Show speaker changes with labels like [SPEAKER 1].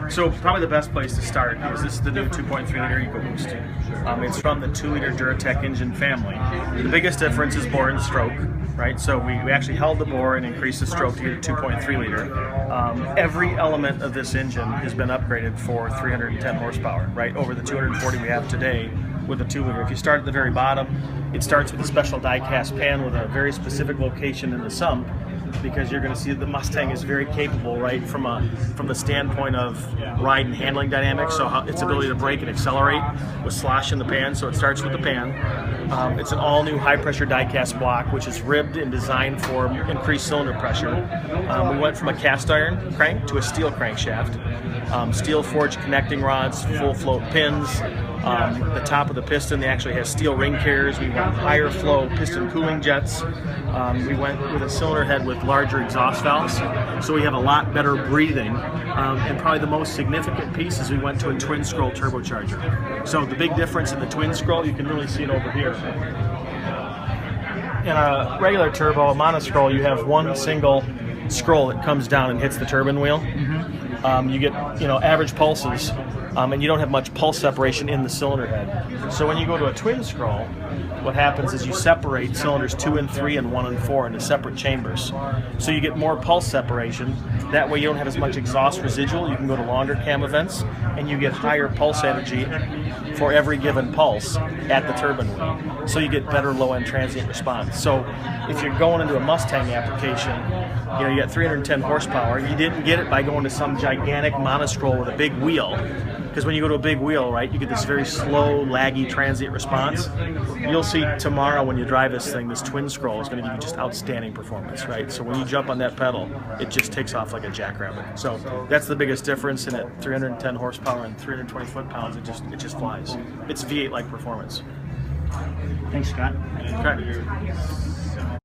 [SPEAKER 1] So probably the best place to start is this is the new 2.3 liter Ecoboost. It's from the 2 liter Duratec engine family. The biggest difference is bore and stroke, right? So we actually held the bore and increased the stroke to get a 2.3 liter. Every element of this engine has been upgraded for 310 horsepower, right? Over the 240 we have today with a 2 liter. If you start at the very bottom, it starts with a special die-cast pan with a very specific location in the sump, because you're going to see that the Mustang is very capable, right, from the standpoint of ride and handling dynamics, so its ability to brake and accelerate with slosh in the pan. So it starts with the pan. It's an all-new high-pressure die-cast block, which is ribbed and designed for increased cylinder pressure. We went from a cast iron crank to a steel crankshaft. Steel forged connecting rods, full float pins. The top of the piston, they actually has steel ring carriers. We went higher flow piston cooling jets. We went with a cylinder head with larger exhaust valves, so we have a lot better breathing. And probably the most significant piece is we went to a twin scroll turbocharger. So the big difference in the twin scroll, you can really see it over here. In a regular turbo, a monoscroll, you have one single scroll that comes down and hits the turbine wheel. You get average pulses, and you don't have much pulse separation in the cylinder head. So when you go to a twin scroll, what happens is you separate cylinders 2 and 3 and 1 and 4 into separate chambers. So you get more pulse separation. That way you don't have as much exhaust residual. You can go to longer cam events, and you get higher pulse energy for every given pulse at the turbine wheel. So you get better low-end transient response. So if you're going into a Mustang application, you got 310 horsepower. You didn't get it by going to some gigantic monoscroll with a big wheel. Because when you go to a big wheel, right, you get this very slow, laggy, transient response. You'll see tomorrow when you drive this thing, this twin scroll is going to give you just outstanding performance, right? So when you jump on that pedal, it just takes off like a jackrabbit. So that's the biggest difference in it. 310 horsepower and 320 foot-pounds, it just flies. It's V8-like performance.
[SPEAKER 2] Thanks, Scott.
[SPEAKER 1] Okay.